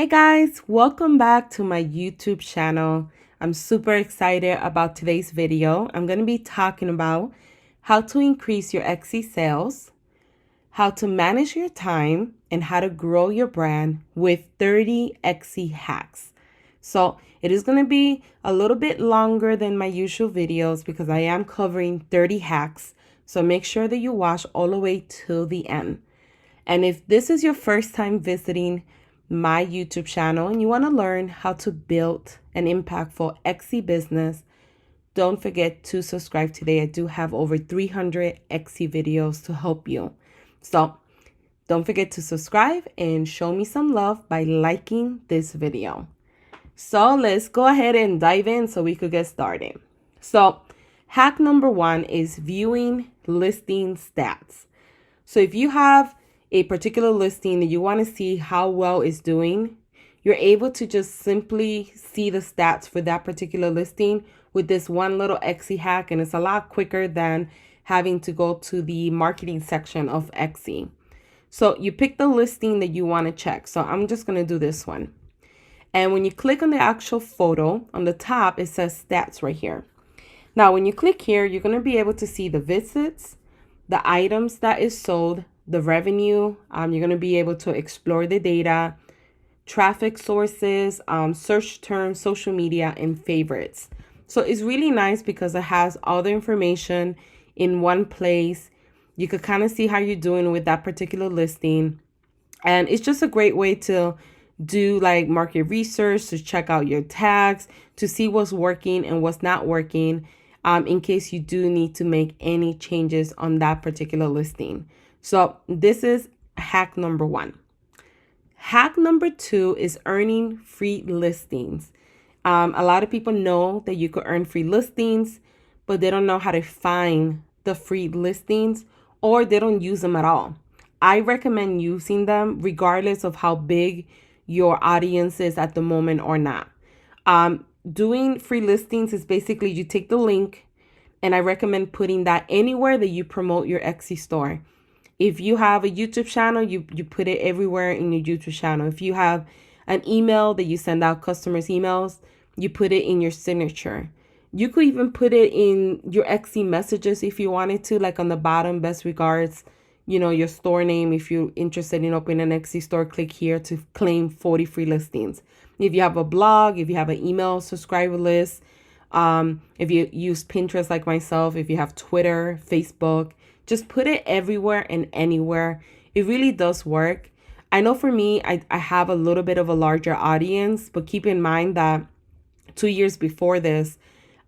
Hey guys, welcome back to my YouTube channel. I'm super excited about today's video. I'm going to be talking about how to increase your Etsy sales, how to manage your time, and how to grow your brand with 30 Etsy hacks. So it is going to be a little bit longer than my usual videos because I am covering 30 hacks. So make sure that you watch all the way till the end. And if this is your first time visiting my YouTube channel and you want to learn how to build an impactful Etsy business, don't forget to subscribe today. I do have over 300 Etsy videos to help you. So don't forget to subscribe and show me some love by liking this video. So let's go ahead and dive in so we could get started. So hack number 1 is viewing listing stats. So if you have a particular listing that you want to see how well it's doing, you're able to just simply see the stats for that particular listing with this one little Etsy hack, and it's a lot quicker than having to go to the marketing section of Etsy. So you pick the listing that you want to check. So I'm just going to do this one. And when you click on the actual photo, on the top, it says stats right here. Now, when you click here, you're going to be able to see the visits, the items that is sold, the revenue. You're going to be able to explore the data, traffic sources, search terms, social media, and favorites. So it's really nice because it has all the information in one place. You could kind of see how you're doing with that particular listing. And it's just a great way to do like market research, to check out your tags, to see what's working and what's not working, in case you do need to make any changes on that particular listing. So this is hack number 1. Hack number 2 is earning free listings. A lot of people know that you could earn free listings, but they don't know how to find the free listings, or they don't use them at all. I recommend using them regardless of how big your audience is at the moment or not. Doing free listings is basically you take the link, and I recommend putting that anywhere that you promote your Etsy store. If you have a YouTube channel, you put it everywhere in your YouTube channel. If you have an email that you send out customers emails, you put it in your signature. You could even put it in your Etsy messages if you wanted to, like on the bottom, best regards, your store name. If you're interested in opening an Etsy store, click here to claim 40 free listings. If you have a blog, if you have an email subscriber list, if you use Pinterest like myself, if you have Twitter, Facebook, just put it everywhere and anywhere. It really does work. I know for me, I have a little bit of a larger audience, but keep in mind that 2 years before this,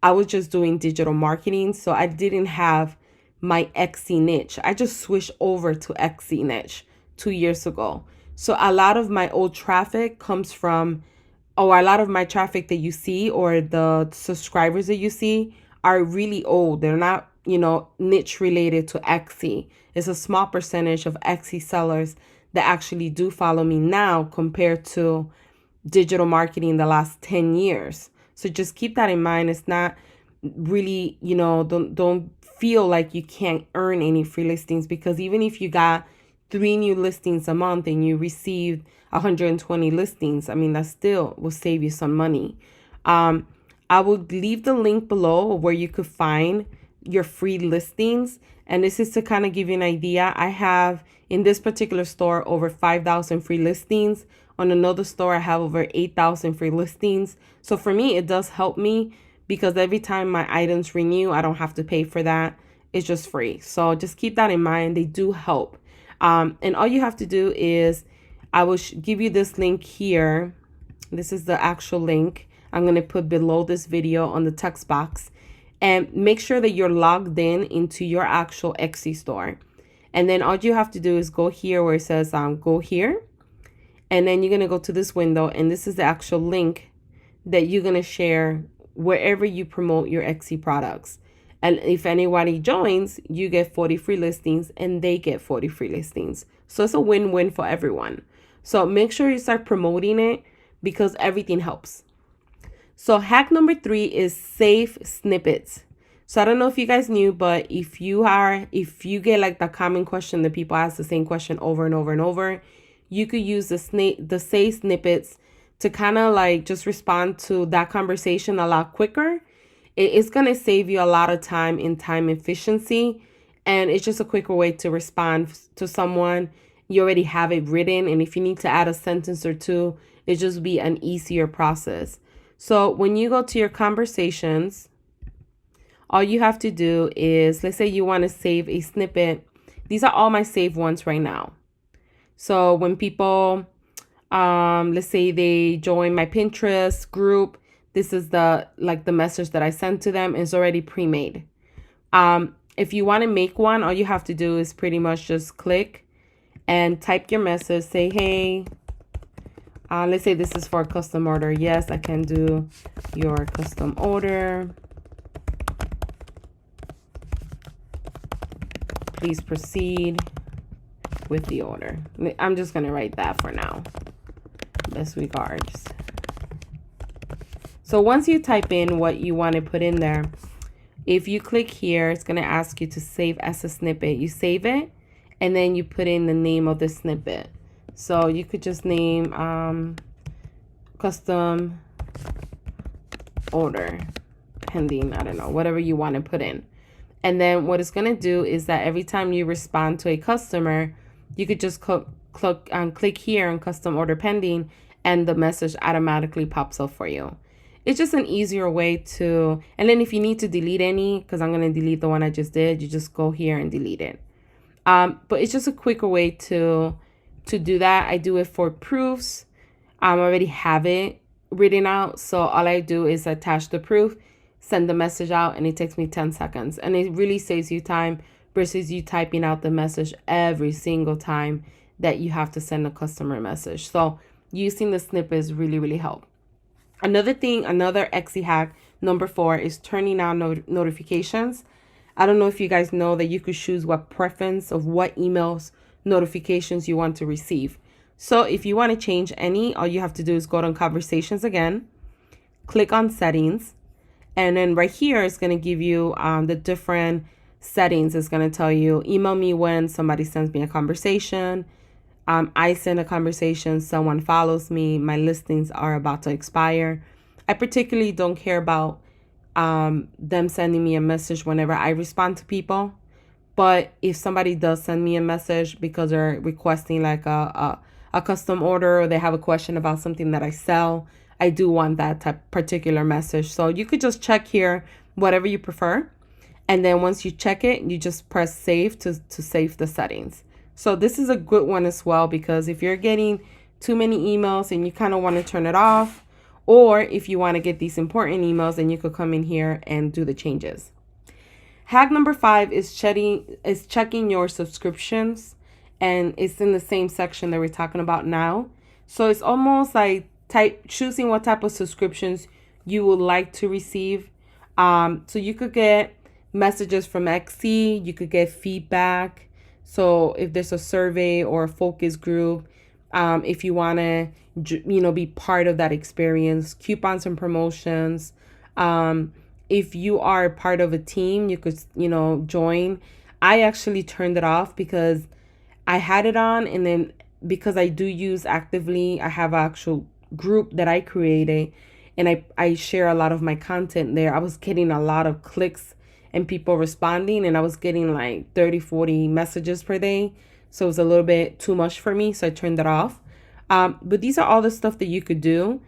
I was just doing digital marketing. So I didn't have my Etsy niche. I just switched over to Etsy niche 2 years ago. So a lot of my old traffic comes from, or a lot of my traffic that you see or the subscribers that you see are really old. They're not niche related to Etsy. It's a small percentage of Etsy sellers that actually do follow me now compared to digital marketing the last 10 years. So just keep that in mind. It's not really, don't feel like you can't earn any free listings, because even if you got 3 new listings a month and you received 120 listings, I mean, that still will save you some money. I will leave the link below where you could find your free listings. And this is to kind of give you an idea. I have in this particular store over 5,000 free listings. On another store, I have over 8,000 free listings. So for me, it does help me because every time my items renew, I don't have to pay for that. It's just free. So just keep that in mind. They do help. And all you have to do is I will give you this link here. This is the actual link I'm going to put below this video on the text box. And make sure that you're logged in into your actual Etsy store. And then all you have to do is go here where it says go here. And then you're going to go to this window. And this is the actual link that you're going to share wherever you promote your Etsy products. And if anybody joins, you get 40 free listings and they get 40 free listings. So it's a win-win for everyone. So make sure you start promoting it because everything helps. So hack number 3 is save snippets. So I don't know if you guys knew, but if you get like the common question that people ask the same question over and over and over, you could use the say snippets to kind of like just respond to that conversation a lot quicker. It's going to save you a lot of time in time efficiency. And it's just a quicker way to respond to someone. You already have it written. And if you need to add a sentence or two, it just be an easier process. So when you go to your conversations, all you have to do is, let's say you want to save a snippet. These are all my saved ones right now. So when people, let's say they join my Pinterest group, this is the message that I sent to them is already pre-made. If you want to make one, all you have to do is pretty much just click and type your message. Say, hey, let's say this is for a custom order. Yes, I can do your custom order. Please proceed with the order. I'm just going to write that for now. Best regards. So once you type in what you want to put in there, if you click here, it's going to ask you to save as a snippet. You save it, and then you put in the name of the snippet. So you could just name custom order pending, I don't know, whatever you want to put in. And then what it's going to do is that every time you respond to a customer, you could just click here on custom order pending, and the message automatically pops up for you. It's just an easier way to, and then if you need to delete any, because I'm going to delete the one I just did, you just go here and delete it. But it's just a quicker way to do that. I do it for proofs. I already have it written out. So all I do is attach the proof, send the message out, and it takes me 10 seconds. And it really saves you time versus you typing out the message every single time that you have to send a customer message. So using the snippets really, really help. Another thing, another Etsy hack, number 4, is turning on notifications. I don't know if you guys know that you could choose what preference of what emails notifications you want to receive. So if you want to change any, all you have to do is go to conversations again, click on settings, and then right here it's going to give you the different settings. It's going to tell you email me when somebody sends me a conversation. I send a conversation, someone follows me, my listings are about to expire. I particularly don't care about them sending me a message whenever I respond to people. But if somebody does send me a message because they're requesting like a custom order, or they have a question about something that I sell, I do want that particular message. So you could just check here, whatever you prefer. And then once you check it, you just press save to save the settings. So this is a good one as well, because if you're getting too many emails and you kind of want to turn it off, or if you want to get these important emails, then you could come in here and do the changes. Hack number 5 is checking your subscriptions, and it's in the same section that we're talking about now. So it's almost like choosing what type of subscriptions you would like to receive. So you could get messages from Etsy, you could get feedback. So if there's a survey or a focus group, if you want to, be part of that experience, coupons and promotions. If you are part of a team, you could, join. I actually turned it off because I had it on, and then because I do use actively, I have an actual group that I created, and I share a lot of my content there. I was getting a lot of clicks and people responding, and I was getting like 30-40 messages per day. So it was a little bit too much for me, so I turned it off. But these are all the stuff that you could do.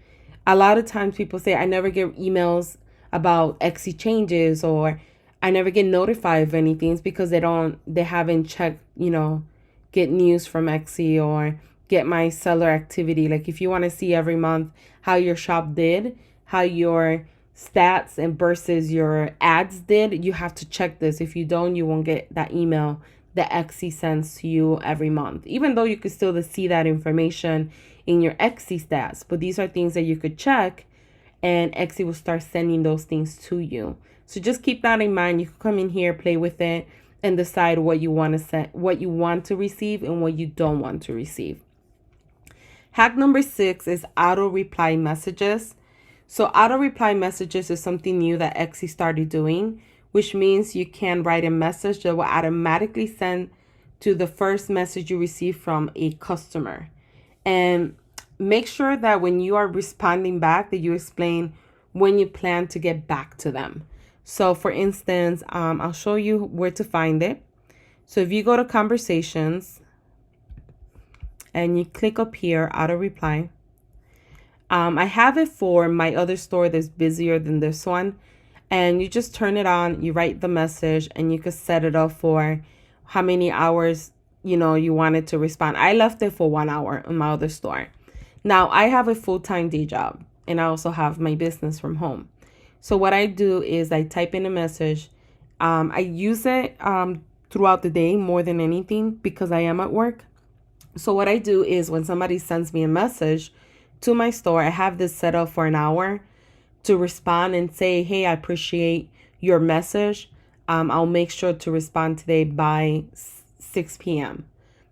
A lot of times people say, I never get emails about Etsy changes, or I never get notified of anything. It's because they haven't checked, get news from Etsy or get my seller activity. Like if you want to see every month how your shop did, how your stats and versus your ads did, you have to check this. If you don't, you won't get that email that Etsy sends to you every month, even though you could still see that information in your Etsy stats. But these are things that you could check, and Etsy will start sending those things to you. So just keep that in mind. You can come in here, play with it, and decide what you want to set, what you want to receive and what you don't want to receive. Hack number 6 is auto reply messages. So auto reply messages is something new that Etsy started doing, which means you can write a message that will automatically send to the first message you receive from a customer. And make sure that when you are responding back that you explain when you plan to get back to them. So for instance, I'll show you where to find it. So if you go to conversations and you click up here, auto reply. I have it for my other store that's busier than this one. And you just turn it on, you write the message, and you could set it up for how many hours, you wanted to respond. I left it for 1 hour in my other store. Now, I have a full-time day job, and I also have my business from home. So what I do is I type in a message. I use it throughout the day more than anything because I am at work. So what I do is when somebody sends me a message to my store, I have this set up for an hour to respond and say, hey, I appreciate your message. I'll make sure to respond today by 6 p.m.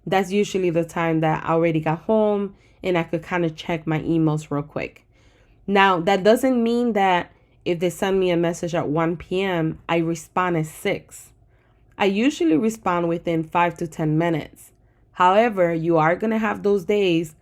That's usually the time that I already got home and I could kind of check my emails real quick. Now, that doesn't mean that if they send me a message at 1 p.m., I respond at 6. I usually respond within 5 to 10 minutes. However, you are going to have those days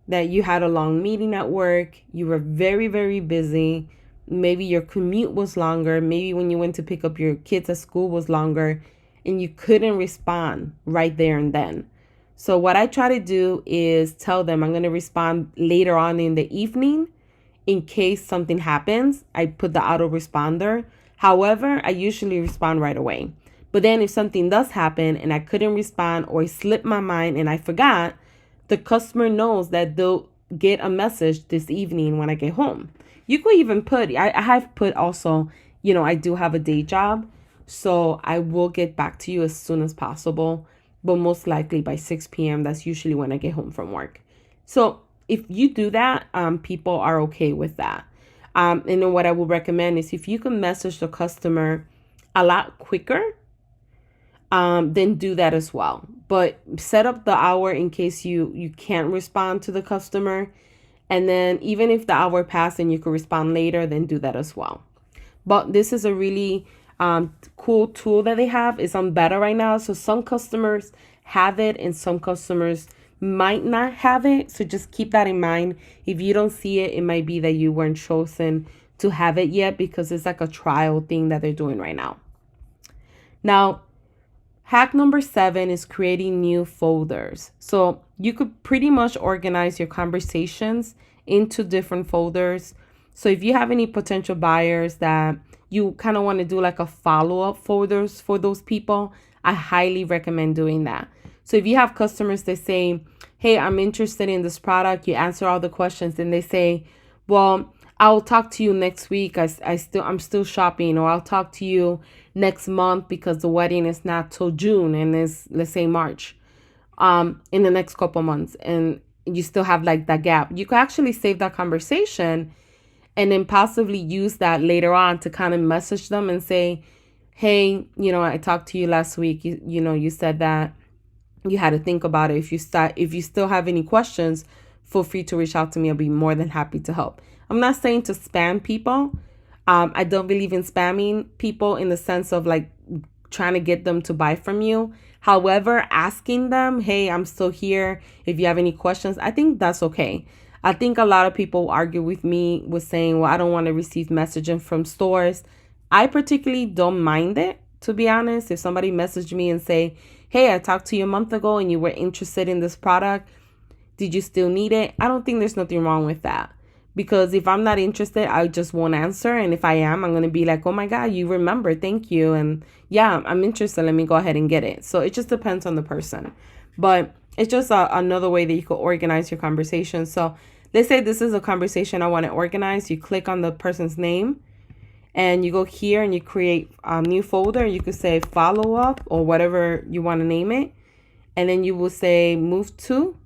that you had a long meeting at work, you were very, very busy, maybe your commute was longer, maybe when you went to pick up your kids at school was longer, and you couldn't respond right there and then. So what I try to do is tell them I'm going to respond later on in the evening in case something happens. I put the autoresponder. However, I usually respond right away. But then if something does happen and I couldn't respond or it slipped my mind and I forgot, the customer knows that they'll get a message this evening when I get home. You could even put, I have put also, I do have a day job, so I will get back to you as soon as possible, but most likely by 6 p.m. That's usually when I get home from work. So if you do that, people are okay with that. And then what I would recommend is if you can message the customer a lot quicker, then do that as well. But set up the hour in case you can't respond to the customer. And then even if the hour passed and you could respond later, then do that as well. But this is a really cool tool that they have. It's on beta right now. So some customers have it and some customers might not have it. So just keep that in mind. If you don't see it, it might be that you weren't chosen to have it yet because it's like a trial thing that they're doing right now. Now, hack number 7 is creating new folders. So you could pretty much organize your conversations into different folders. So if you have any potential buyers that you kind of want to do like a follow-up folders for those people, I highly recommend doing that. So if you have customers that say, hey, I'm interested in this product, you answer all the questions and they say, well, I'll talk to you next week. I'm still shopping, or I'll talk to you next month because the wedding is not till June and is, let's say, March, in the next couple months, and you still have like that gap. You could actually save that conversation and then possibly use that later on to kind of message them and say, hey, I talked to you last week. You said that you had to think about it. If you still have any questions, feel free to reach out to me. I'll be more than happy to help. I'm not saying to spam people. I don't believe in spamming people in the sense of like trying to get them to buy from you. However, asking them, hey, I'm still here. If you have any questions, I think that's okay. I think a lot of people argue with me with saying, well, I don't want to receive messaging from stores. I particularly don't mind it, to be honest. If somebody messaged me and say, hey, I talked to you a month ago and you were interested in this product, did you still need it? I don't think there's nothing wrong with that. Because if I'm not interested, I just won't answer. And if I am, I'm going to be like, oh my God, you remember. Thank you. And yeah, I'm interested. Let me go ahead and get it. So it just depends on the person. But it's just another way that you could organize your conversation. So let's say this is a conversation I want to organize. You click on the person's name and you go here and you create a new folder. You could say follow up or whatever you want to name it. And then you will say move to.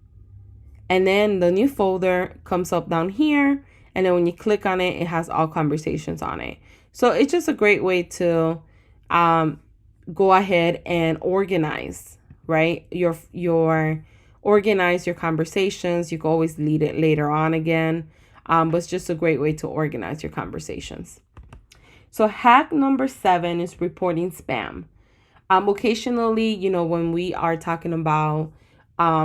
And then the new folder comes up down here. And then when you click on it, it has all conversations on it. So it's just a great way to go ahead and organize, right? Organize your conversations. You can always delete it later on again. But it's just a great way to organize your conversations. So hack number 7 is reporting spam. Occasionally, when we are talking about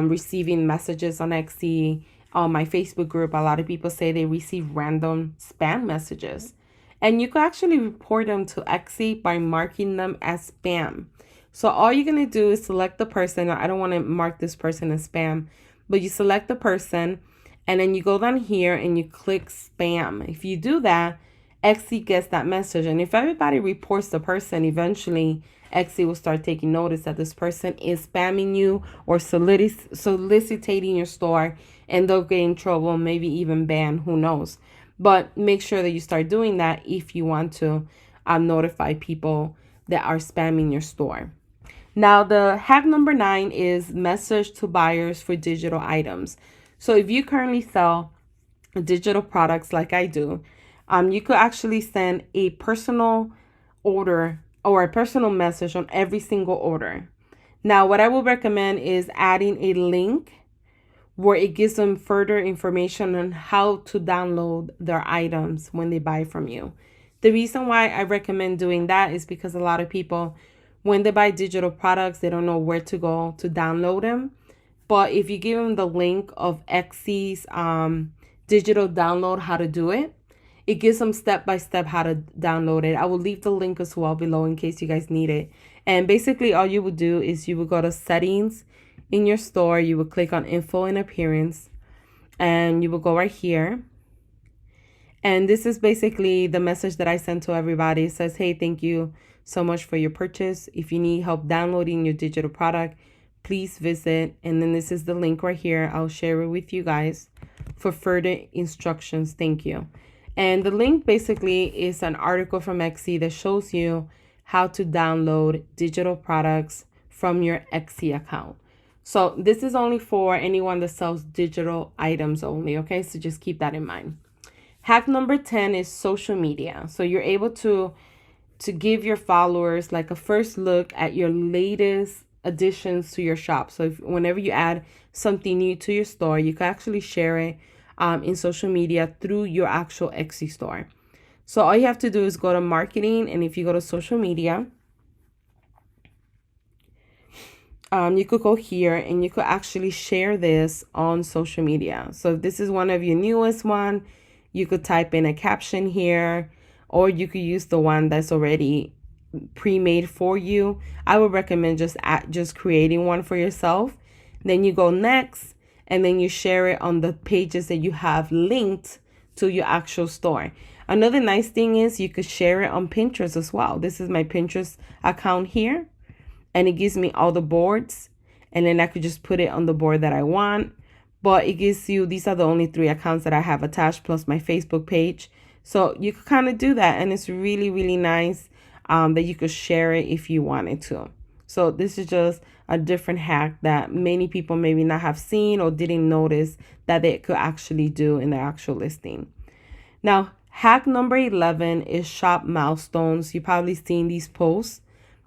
receiving messages on Etsy. On my Facebook group, a lot of people say they receive random spam messages. And you can actually report them to Etsy by marking them as spam. So all you're going to do is select the person. I don't want to mark this person as spam, but you select the person and then you go down here and you click spam. If you do that, Etsy gets that message. And if everybody reports the person, eventually Etsy will start taking notice that this person is spamming you or soliciting your store, and they'll get in trouble, maybe even banned, who knows. But make sure that you start doing that if you want to notify people that are spamming your store. Now, the hack number 9 is message to buyers for digital items. So if you currently sell digital products like I do, you could actually send a personal order or a personal message on every single order. Now, what I will recommend is adding a link where it gives them further information on how to download their items when they buy from you. The reason why I recommend doing that is because a lot of people, when they buy digital products, they don't know where to go to download them. But if you give them the link of Etsy's digital download, how to do it, it gives them step-by-step how to download it. I will leave the link as well below in case you guys need it. And basically all you would do is you would go to settings in your store. You would click on info and appearance, and you will go right here. And this is basically the message that I sent to everybody. It says, hey, thank you so much for your purchase. If you need help downloading your digital product, please visit. And then this is the link right here. I'll share it with you guys for further instructions. Thank you. And the link basically is an article from Etsy that shows you how to download digital products from your Etsy account. So this is only for anyone that sells digital items only, okay? So just keep that in mind. Hack number 10 is social media. So you're able to give your followers like a first look at your latest additions to your shop. So whenever you add something new to your store, you can actually share it in social media through your actual Etsy store. So all you have to do is go to marketing, and if you go to social media, you could go here and you could actually share this on social media. So if this is one of your newest one, you could type in a caption here, or you could use the one that's already pre-made for you. I would recommend just creating one for yourself. Then you go next, and then you share it on the pages that you have linked to your actual store. Another nice thing is you could share it on Pinterest as well. This is my Pinterest account here, and it gives me all the boards, and then I could just put it on the board that I want. But it gives you, these are the only 3 accounts that I have attached, plus my Facebook page. So you could kind of do that, and it's really, really nice that you could share it if you wanted to. So this is just a different hack that many people maybe not have seen or didn't notice that they could actually do in their actual listing. Now, hack number 11 is shop milestones. You've probably seen these posts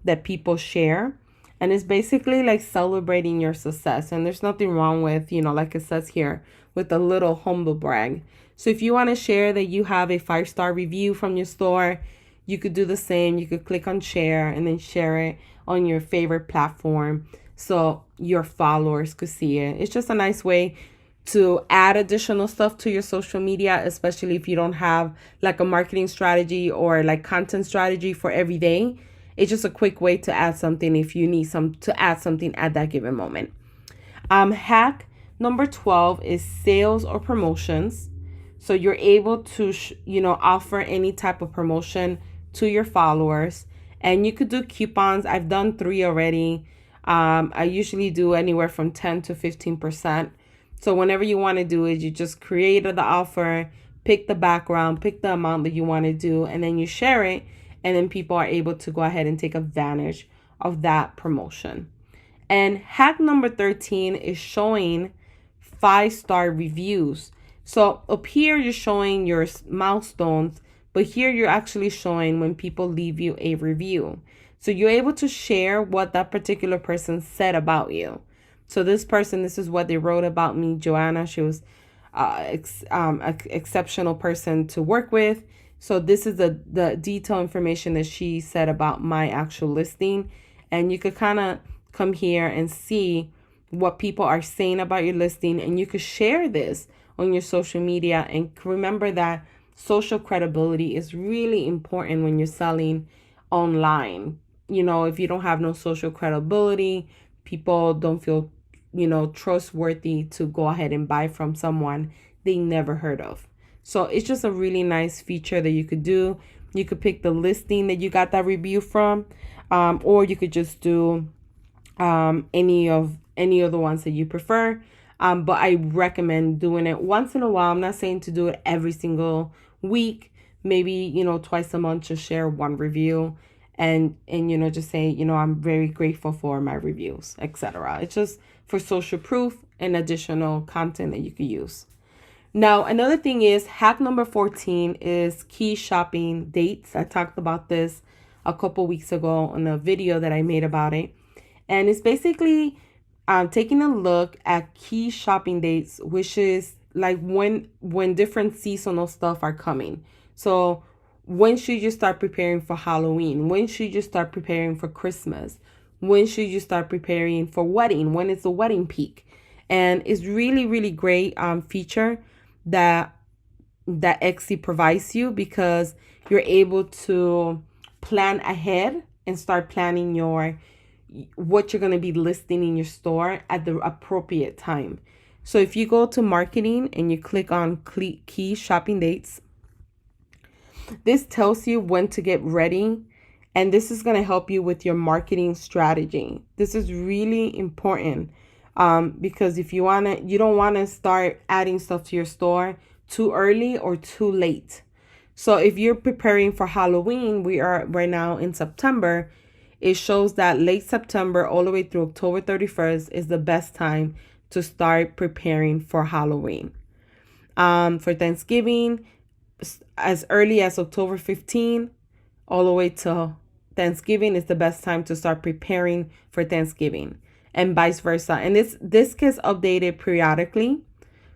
that people share, and it's basically like celebrating your success. And there's nothing wrong with, like it says here, with a little humble brag. So if you want to share that you have a 5-star review from your store, you could do the same. You could click on share and then share it on your favorite platform so your followers could see it. It's just a nice way to add additional stuff to your social media, especially if you don't have like a marketing strategy or like content strategy for every day. It's just a quick way to add something if you need to add something at that given moment. Hack number 12 is sales or promotions. So you're able to, offer any type of promotion to your followers, and you could do coupons. I've done 3 already. I usually do anywhere from 10 to 15%. So whenever you want to do it, you just create the offer, pick the background, pick the amount that you want to do, and then you share it. And then people are able to go ahead and take advantage of that promotion. And hack number 13 is showing 5-star reviews. So up here, you're showing your milestones, but here you're actually showing when people leave you a review. So you're able to share what that particular person said about you. So this person, this is what they wrote about me, Joanna. She was an exceptional person to work with. So this is the detailed information that she said about my actual listing. And you could kind of come here and see what people are saying about your listing, and you could share this on your social media. And remember that social credibility is really important when you're selling online. You know, if you don't have no social credibility, people don't feel, trustworthy to go ahead and buy from someone they never heard of. So it's just a really nice feature that you could do. You could pick the listing that you got that review from, or you could just do any of the ones that you prefer. But I recommend doing it once in a while. I'm not saying to do it every single week. Maybe, twice a month to share one review and just say, I'm very grateful for my reviews, etc. It's just for social proof and additional content that you could use. Now, another thing is hack number 14 is key shopping dates. I talked about this a couple weeks ago on a video that I made about it. And it's basically taking a look at key shopping dates, which is like when different seasonal stuff are coming. So when should you start preparing for Halloween? When should you start preparing for Christmas? When should you start preparing for wedding? When is the wedding peak? And it's really, really great feature that Etsy provides you, because you're able to plan ahead and start planning what you're going to be listing in your store at the appropriate time. So if you go to marketing and you click on key shopping dates, this tells you when to get ready, and this is going to help you with your marketing strategy. This is really important because if you don't want to start adding stuff to your store too early or too late. So if you're preparing for Halloween, we are right now in September. It shows that late September all the way through October 31st is the best time to start preparing for Halloween. For Thanksgiving, as early as October 15 all the way to Thanksgiving is the best time to start preparing for Thanksgiving, and vice versa. And this gets updated periodically.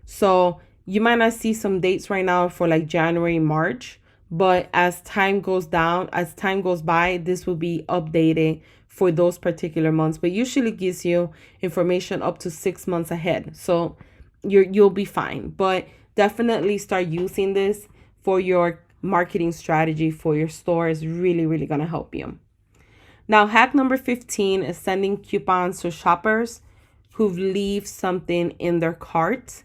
So you might not see some dates right now for like January, March, but as time goes by, this will be updated for those particular months. But usually gives you information up to 6 months ahead. So you'll be fine. But definitely start using this for your marketing strategy for your store. Is really, really going to help you. Now, hack number 15 is sending coupons to shoppers who've leave something in their cart.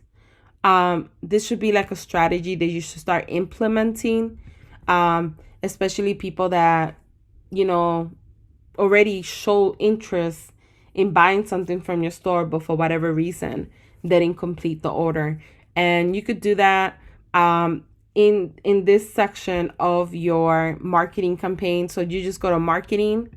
This should be like a strategy that you should start implementing, especially people that, already show interest in buying something from your store, but for whatever reason, they didn't complete the order. And you could do that in this section of your marketing campaign. So you just go to marketing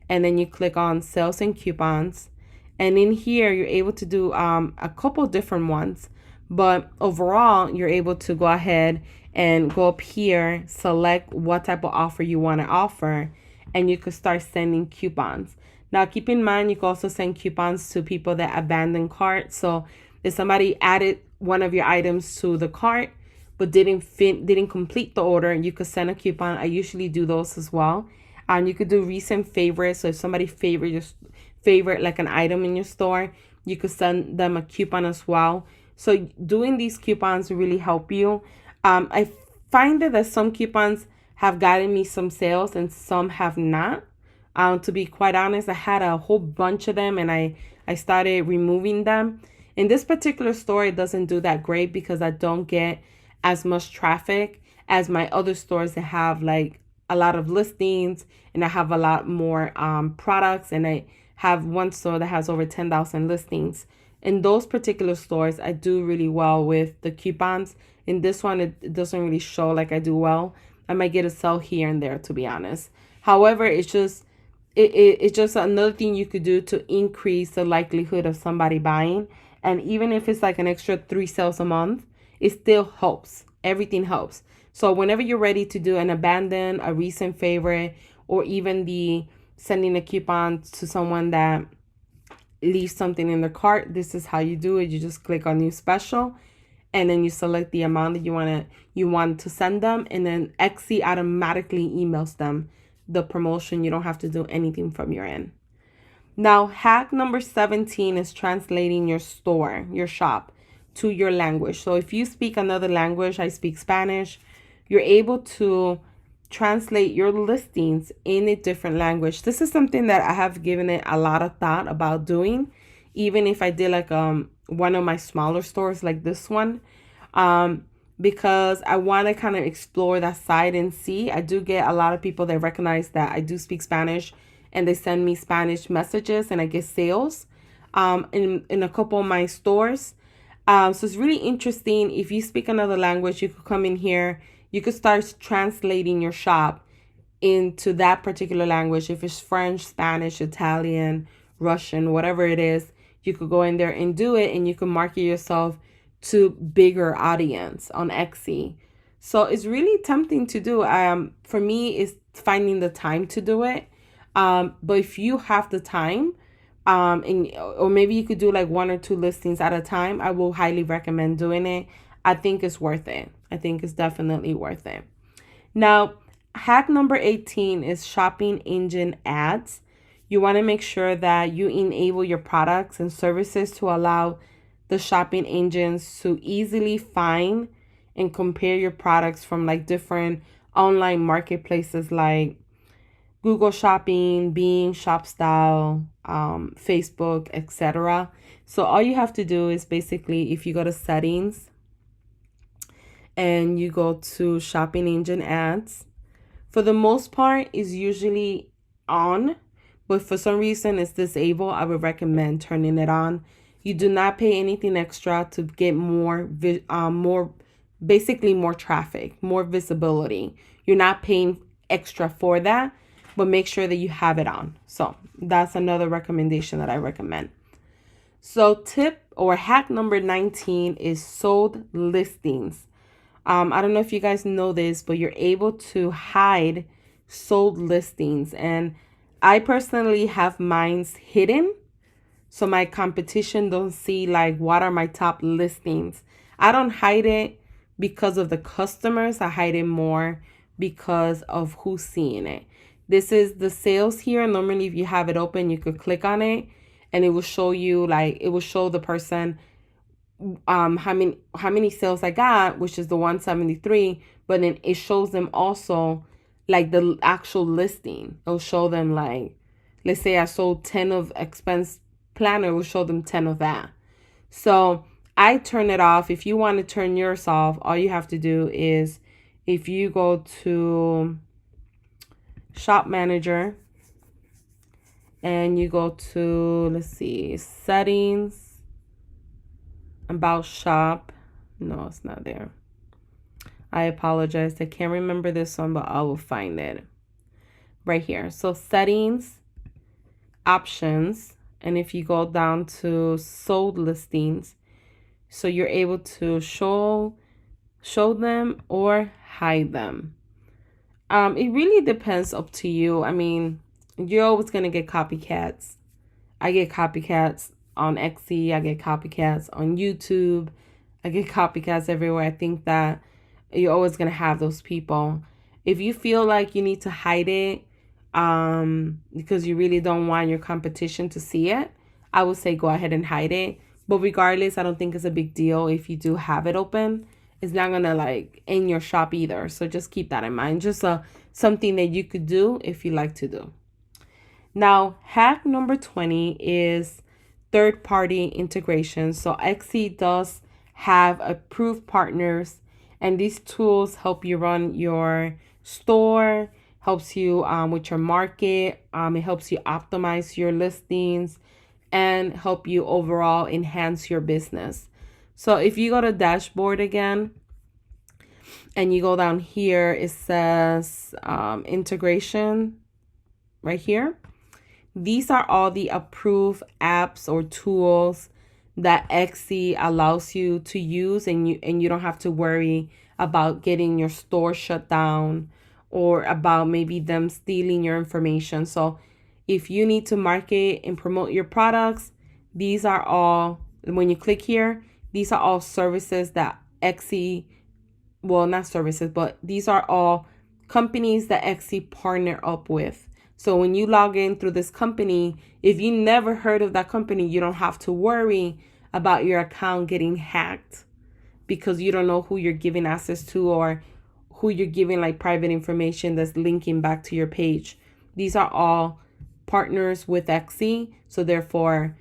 and then you click on sales and coupons. And in here, you're able to do a couple different ones. But overall, you're able to go ahead and go up here, select what type of offer you want to offer, and you could start sending coupons. Now, keep in mind, you can also send coupons to people that abandon cart. So if somebody added one of your items to the cart but didn't complete the order, you could send a coupon. I usually do those as well. You could do recent favorites. So if somebody favorite like an item in your store, you could send them a coupon as well. So doing these coupons really help you. I find that some coupons have gotten me some sales and some have not. To be quite honest, I had a whole bunch of them and I started removing them. In this particular store, it doesn't do that great because I don't get as much traffic as my other stores that have like a lot of listings, and I have a lot more products, and I have one store that has over 10,000 listings. In those particular stores, I do really well with the coupons. In this one, it doesn't really show like I do well. I might get a sell here and there, to be honest. However, it's just another thing you could do to increase the likelihood of somebody buying. And even if it's like an extra 3 sales a month, it still helps. Everything helps. So whenever you're ready to do an abandon, a recent favorite, or even the sending a coupon to someone that leave something in the cart, this is how you do it. You just click on new special, and then you select the amount that you want to send them, and then Etsy automatically emails them the promotion. You don't have to do anything from your end. Now, hack number 17 is translating your store, your shop, to your language. So if you speak another language, I speak Spanish, you're able to translate your listings in a different language. This is something that I have given it a lot of thought about doing, even if I did like one of my smaller stores like this one. Because I want to kind of explore that side and see. I do get a lot of people that recognize that I do speak Spanish and they send me Spanish messages and I get sales in a couple of my stores. So it's really interesting. If you speak another language, you could come in here. You could start translating your shop into that particular language. If it's French, Spanish, Italian, Russian, whatever it is, you could go in there and do it, and you can market yourself to bigger audience on Etsy. So it's really tempting to do. For me, it's finding the time to do it. But if you have the time, or maybe you could do like 1 or 2 listings at a time, I will highly recommend doing it. I think it's worth it. I think it's definitely worth it. Now, hack number 18 is shopping engine ads. You want to make sure that you enable your products and services to allow the shopping engines to easily find and compare your products from like different online marketplaces like Google Shopping, Bing, ShopStyle, Facebook, etc. So all you have to do is basically, if you go to settings and you go to shopping engine ads, for the most part is usually on, but for some reason it's disabled. I would recommend turning it on. You do not pay anything extra to get basically more traffic, more visibility. You're not paying extra for that, but make sure that you have it on. So that's another recommendation that I recommend. So tip or hack number 19 is sold listings. I don't know if you guys know this, but you're able to hide sold listings. And I personally have mine hidden, so my competition don't see like what are my top listings. I don't hide it because of the customers. I hide it more because of who's seeing it. This is the sales here. Normally, if you have it open, you could click on it and it will show you, like, it will show the person how many sales I got, which is the 173, but then it shows them also like the actual listing. It'll show them like, let's say I sold 10 of expense planner, will show them 10 of that. So I turn it off. If you want to turn yours off, all you have to do is, if you go to shop manager and you go to, let's see, settings, about shop. No, it's not there. I apologize. I can't remember this one, but I will find it right here. So settings, options, and if you go down to sold listings, so you're able to show them or hide them. It really depends up to you. I mean, you're always gonna get copycats. I get copycats on Etsy. I get copycats on YouTube. I get copycats everywhere. I think that you're always gonna have those people. If you feel like you need to hide it, because you really don't want your competition to see it, I would say go ahead and hide it. But regardless, I don't think it's a big deal if you do have it open. It's not gonna like end your shop either. So just keep that in mind. Just something that you could do if you like to do. Now, hack number 20 is third-party integration. So Etsy does have approved partners, and these tools help you run your store, helps you with your market. It helps you optimize your listings and help you overall enhance your business. So if you go to dashboard again and you go down here, it says integration right here. These are all the approved apps or tools that Etsy allows you to use, and you don't have to worry about getting your store shut down or about maybe them stealing your information. So if you need to market and promote your products, these are all, when you click here, these are all services that Etsy, well, not services, but these are all companies that Etsy partner up with. So when you log in through this company, if you never heard of that company, you don't have to worry about your account getting hacked because you don't know who you're giving access to or who you're giving like private information that's linking back to your page. These are all partners with Etsy. So therefore,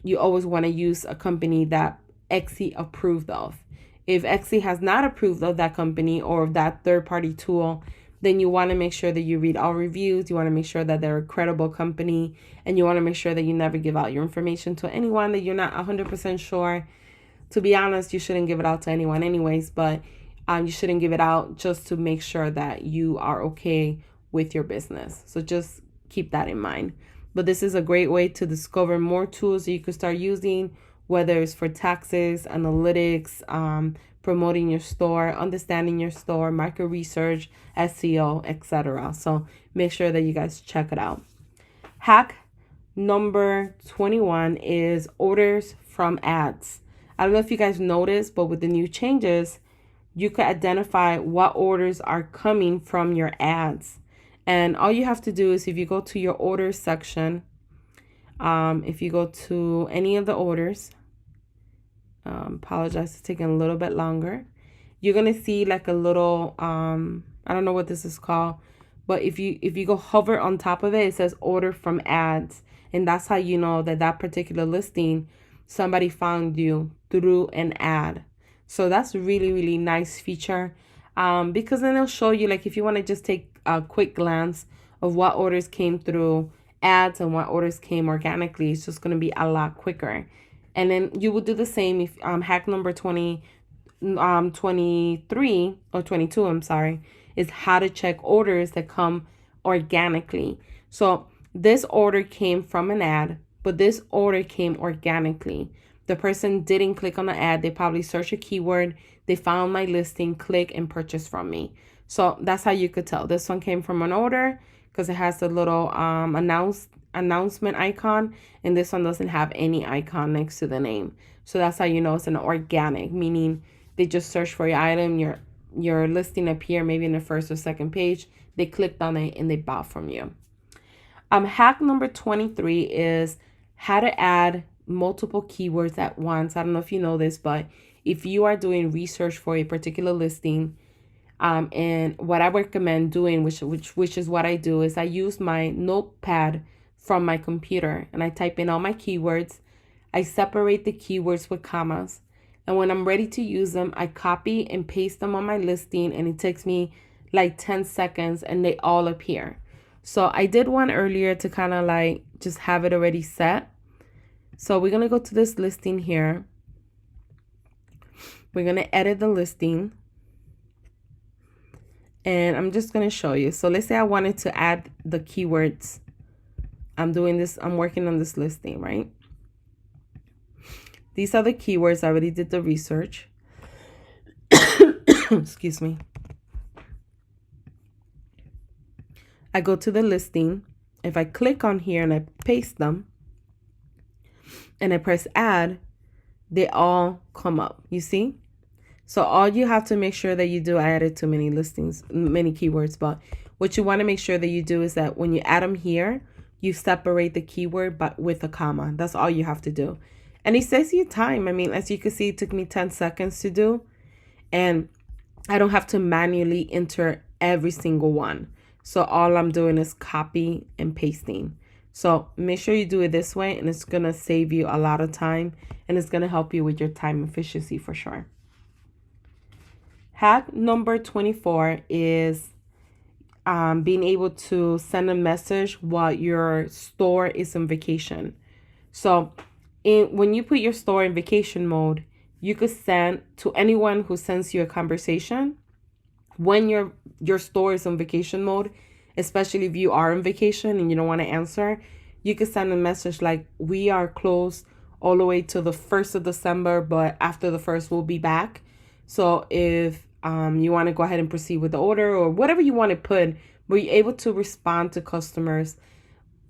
you always want to use a company that Etsy approved of. If Etsy has not approved of that company or of that third-party tool, then you want to make sure that you read all reviews. You want to make sure that they're a credible company, and you want to make sure that you never give out your information to anyone that you're not 100% sure. To be honest, you shouldn't give it out to anyone anyways, but you shouldn't give it out just to make sure that you are okay with your business. So just keep that in mind. But this is a great way to discover more tools that you could start using, whether it's for taxes, analytics, promoting your store, understanding your store, market research, SEO, etc. So make sure that you guys check it out. Hack number 21 is orders from ads. I don't know if you guys noticed, but with the new changes, you could identify what orders are coming from your ads. And all you have to do is if you go to your orders section, if you go to any of the orders, apologize for taking a little bit longer, you're going to see like a little, I don't know what this is called, but if you go hover on top of it, it says order from ads. And that's how you know that that particular listing, somebody found you through an ad. So that's a really, really nice feature, because then it'll show you, like, if you want to just take a quick glance of what orders came through ads and what orders came organically, it's just going to be a lot quicker. And then you will do the same if hack number 23 or 22, I'm sorry, is how to check orders that come organically. So this order came from an ad, but this order came organically. The person didn't click on the ad. They probably searched a keyword. They found my listing, click, and purchase from me. So that's how you could tell. This one came from an order because it has the little announcement icon, and this one doesn't have any icon next to the name. So that's how you know it's an organic, meaning they just searched for your item, your listing appear maybe in the first or second page. They clicked on it and they bought from you. Hack number 23 is how to add multiple keywords at once. I don't know if you know this, but if you are doing research for a particular listing, and what I recommend doing, which is what I do, is I use my notepad from my computer and I type in all my keywords. I separate the keywords with commas, and when I'm ready to use them, I copy and paste them on my listing, and it takes me like 10 seconds and they all appear. So I did one earlier to kind of like just have it already set. So we're going to go to this listing here. We're going to edit the listing. And I'm just going to show you. So let's say I wanted to add the keywords. I'm working on this listing, right? These are the keywords. I already did the research. Excuse me. I go to the listing. If I click on here and I paste them and I press add, they all come up. You see? So all you have to make sure that you do, I added too many listings, many keywords, but what you want to make sure that you do is that when you add them here, you separate the keyword but with a comma. That's all you have to do. And it saves you time. I mean, as you can see, it took me 10 seconds to do, and I don't have to manually enter every single one. So all I'm doing is copy and pasting. So make sure you do it this way, and it's going to save you a lot of time, and it's going to help you with your time efficiency for sure. Hack number 24 is being able to send a message while your store is on vacation. So when you put your store in vacation mode, you could send to anyone who sends you a conversation when your store is on vacation mode, especially if you are on vacation and you don't want to answer. You could send a message like, we are closed all the way to the 1st of December, but after the 1st we'll be back. So if you want to go ahead and proceed with the order or whatever you want to put, but you're able to respond to customers.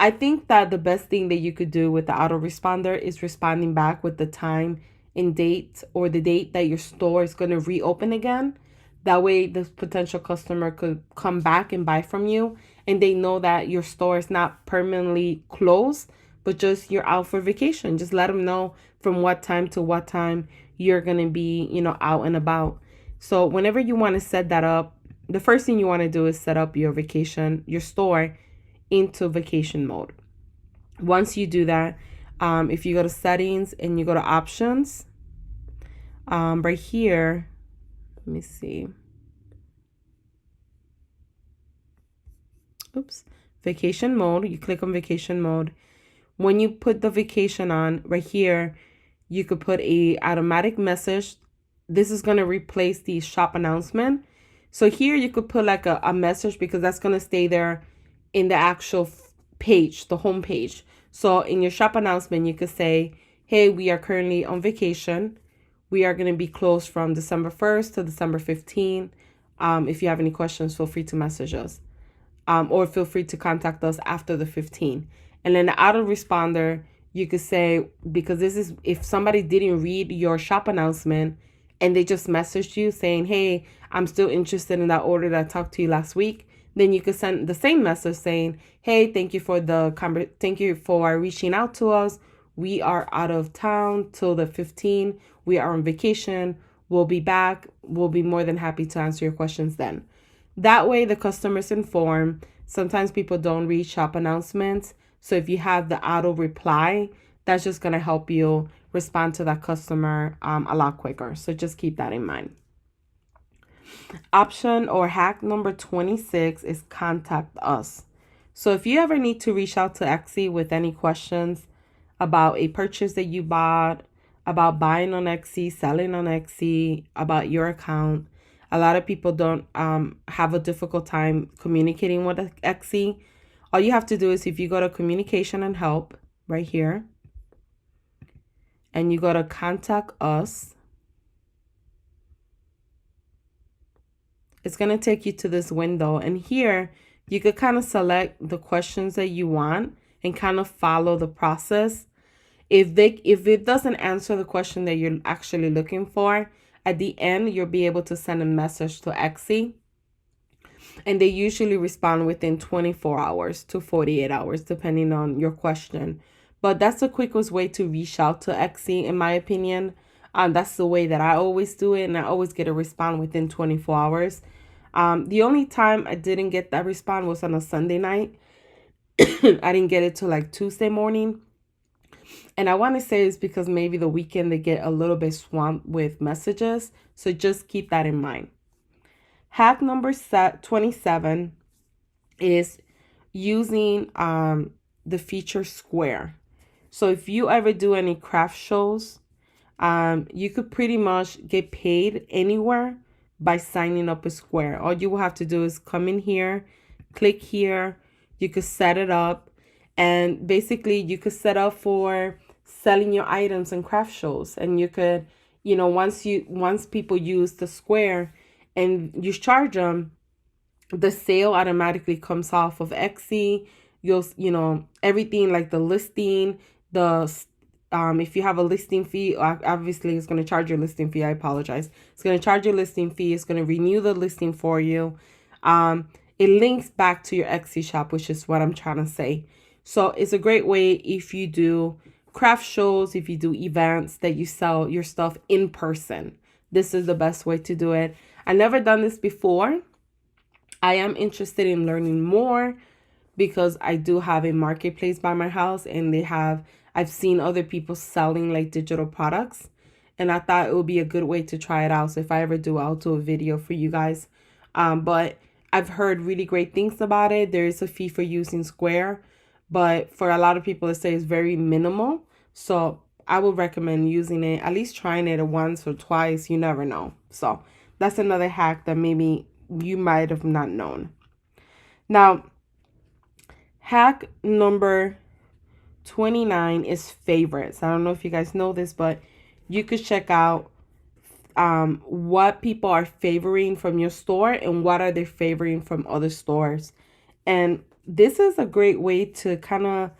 I think that the best thing that you could do with the autoresponder is responding back with the time and date, or the date that your store is going to reopen again. That way the potential customer could come back and buy from you, and they know that your store is not permanently closed, but just you're out for vacation. Just let them know from what time to what time you're going to be, out and about. So whenever you want to set that up, the first thing you want to do is set up your store into vacation mode. Once you do that, if you go to settings and you go to options, right here, let me see. Oops. Vacation mode. You click on vacation mode. When you put the vacation on right here, you could put a automatic message. This is going to replace the shop announcement. So here you could put like a message, because that's going to stay there in the actual page, the home page. So in your shop announcement, you could say, hey, we are currently on vacation. We are going to be closed from December 1st to December 15th. If you have any questions, feel free to message us. Or feel free to contact us after the 15th. And then the autoresponder, you could say, because this is if somebody didn't read your shop announcement and they just messaged you saying, hey, I'm still interested in that order that I talked to you last week, then you could send the same message saying, hey, thank you for reaching out to us. We are out of town till the 15th. We are on vacation. We'll be back. We'll be more than happy to answer your questions then. That way the customer's informed. Sometimes people don't read shop announcements. So if you have the auto reply, that's just going to help you respond to that customer a lot quicker. So just keep that in mind. Option or hack number 26 is contact us. So if you ever need to reach out to Etsy with any questions about a purchase that you bought, about buying on Etsy, selling on Etsy, about your account, a lot of people don't have a difficult time communicating with Etsy. All you have to do is if you go to communication and help right here, and you go to contact us, it's going to take you to this window. And here you could kind of select the questions that you want and kind of follow the process. If it doesn't answer the question that you're actually looking for, at the end, you'll be able to send a message to Etsy. And they usually respond within 24 hours to 48 hours, depending on your question. But that's the quickest way to reach out to Etsy, in my opinion. That's the way that I always do it, and I always get a response within 24 hours. The only time I didn't get that response was on a Sunday night. I didn't get it till like Tuesday morning. And I want to say it's because maybe the weekend they get a little bit swamped with messages. So just keep that in mind. Hack number 27 is using the feature Square. So if you ever do any craft shows, you could pretty much get paid anywhere by signing up a Square. All you will have to do is come in here, click here, you could set it up, and basically you could set up for selling your items in craft shows. And you could, once people use the Square and you charge them, the sale automatically comes off of Etsy. Everything like the listing, if you have a listing fee, obviously it's going to charge your listing fee. I apologize. It's going to charge your listing fee. It's going to renew the listing for you. It links back to your Etsy shop, which is what I'm trying to say. So it's a great way if you do craft shows, if you do events that you sell your stuff in person. This is the best way to do it. I've never done this before. I am interested in learning more because I do have a marketplace by my house, and I've seen other people selling like digital products, and I thought it would be a good way to try it out. So if I ever do, I'll do a video for you guys. But I've heard really great things about it. There is a fee for using Square, but for a lot of people, it says very minimal. So I would recommend using it, at least trying it once or twice. You never know. So that's another hack that maybe you might have not known. Now, hack number 29 is favorites. I don't know if you guys know this, but you could check out what people are favoring from your store and what are they favoring from other stores. And this is a great way to kind of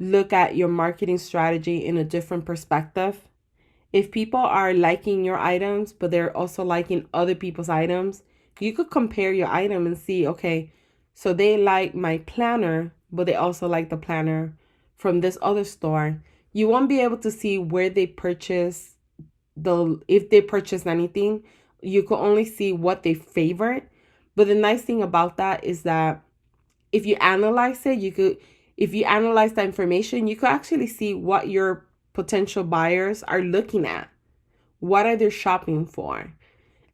look at your marketing strategy in a different perspective. If people are liking your items, but they're also liking other people's items, you could compare your item and see, okay, So they like my planner, but they also like the planner from this other store. You won't be able to see where they purchase if they purchased anything. You could only see what they favorite. But the nice thing about that is that if you analyze it, if you analyze the information, you could actually see what your potential buyers are looking at. What are they shopping for?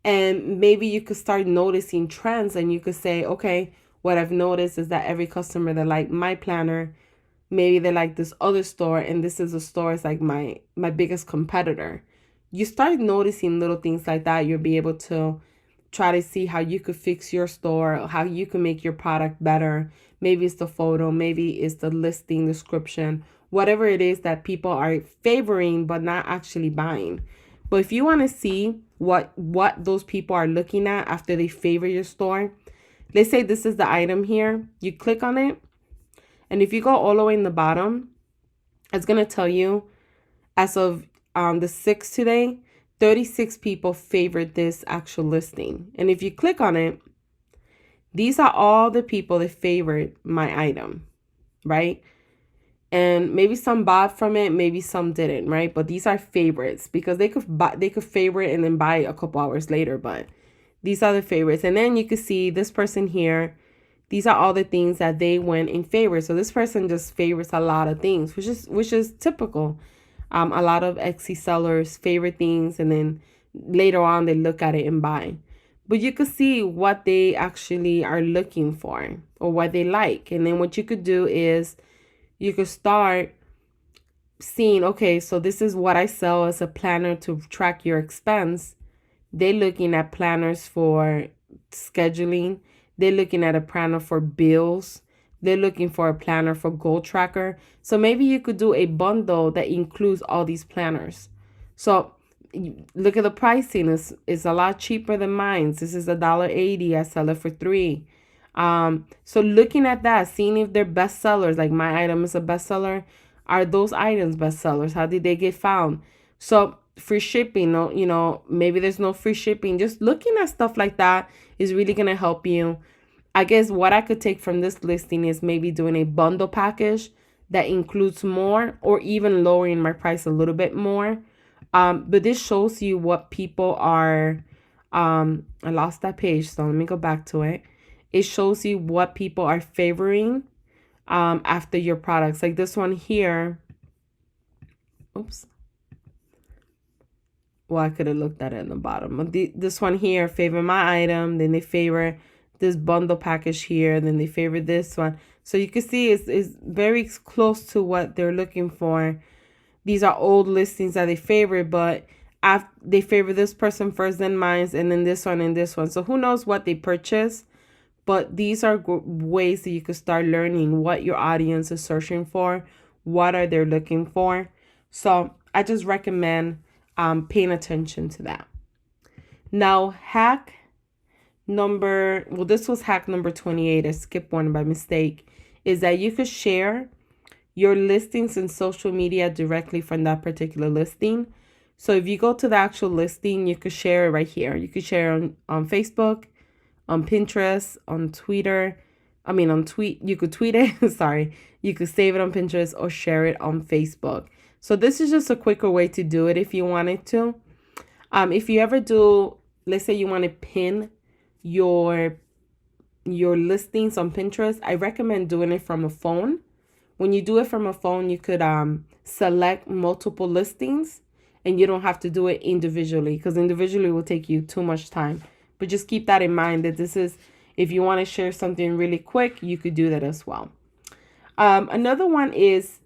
And maybe you could start noticing trends, and you could say, okay, what I've noticed is that every customer that like my planner, maybe they like this other store, and this is a store is like my biggest competitor. You start noticing little things like that. You'll be able to try to see how you could fix your store, how you can make your product better. Maybe it's the photo, maybe it's the listing description, whatever it is that people are favoring but not actually buying. But if you want to see what those people are looking at after they favor your store, let's say this is the item here. You click on it, and if you go all the way in the bottom, it's going to tell you as of the 6th today, 36 people favored this actual listing. And if you click on it, these are all the people that favored my item, right? And maybe some bought from it, maybe some didn't, right? But these are favorites because they could favorite and then buy a couple hours later, but these are the favorites. And then you can see this person here. These are all the things that they went in favor. So this person just favors a lot of things, which is typical. A lot of Etsy sellers favorite things, and then later on they look at it and buy. But you could see what they actually are looking for or what they like. And then what you could do is you could start seeing, okay, so this is what I sell as a planner to track your expense. They're looking at planners for scheduling. They're looking at a planner for bills. They're looking for a planner for goal tracker. So maybe you could do a bundle that includes all these planners. So look at the pricing. It's a lot cheaper than mine. This is $1.80. I sell it for $3. So looking at that, seeing if they're bestsellers, like my item is a bestseller, are those items bestsellers? How did they get found? So free shipping, no, maybe there's no free shipping. Just looking at stuff like that is really going to help you. I guess what I could take from this listing is maybe doing a bundle package that includes more, or even lowering my price a little bit more. But this shows you what people are, I lost that page, so let me go back to it. It shows you what people are favoring after your products. Like this one here. Oops. Well, I could have looked at it in the bottom. But this one here, favor my item. Then they favor this bundle package here. Then they favor this one. So you can see it's very close to what they're looking for. These are old listings that they favor, but they favor this person first, then mine, and then this one and this one. So who knows what they purchase? But these are ways that you could start learning what your audience is searching for, what are they looking for. So I just recommend paying attention to that. Now, this was hack number 28. I skipped one by mistake, is that you could share your listings in social media directly from that particular listing. So if you go to the actual listing, you could share it right here. You could share on Facebook, on Pinterest, on Twitter. You could tweet it. Sorry. You could save it on Pinterest or share it on Facebook. So this is just a quicker way to do it if you wanted to. If you ever do, let's say you want to pin your listings on Pinterest, I recommend doing it from a phone. When you do it from a phone, you could select multiple listings, and you don't have to do it individually, because individually will take you too much time. But just keep that in mind, that this is, if you want to share something really quick, you could do that as well. Another one is,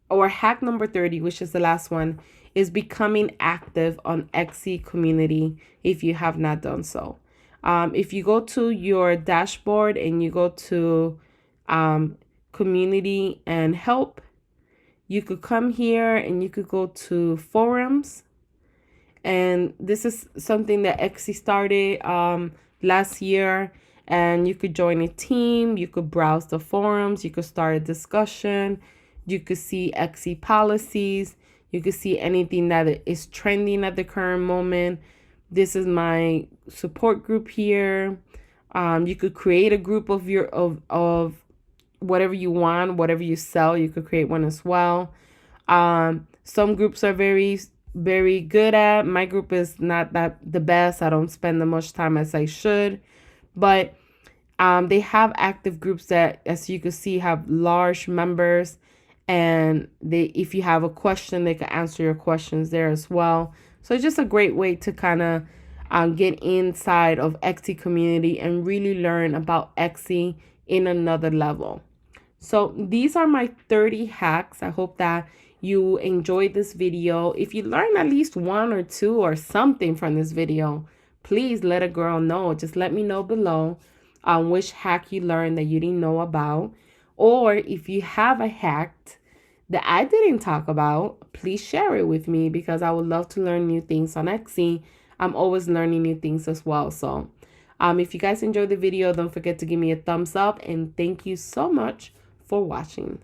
or hack number 30, which is the last one, is becoming active on Etsy community if you have not done so. If you go to your dashboard and you go to community and help, you could come here and you could go to forums. And this is something that Etsy started last year. And you could join a team. You could browse the forums. You could start a discussion. You could see Etsy policies. You could see anything that is trending at the current moment. This is my support group here. You could create a group of whatever you want, whatever you sell. You could create one as well. Some groups are very good at. My group is not that the best. I don't spend as much time as I should, but they have active groups that, as you can see, have large members, and if you have a question, they can answer your questions there as well. So it's just a great way to kind of get inside of Etsy community and really learn about Etsy in another level. So these are my 30 hacks. I hope that you enjoyed this video. If you learned at least one or two or something from this video, please let a girl know. Just let me know below which hack you learned that you didn't know about. Or if you have a hack that I didn't talk about, please share it with me, because I would love to learn new things on Etsy. I'm always learning new things as well. So if you guys enjoyed the video, don't forget to give me a thumbs up, and thank you so much for watching.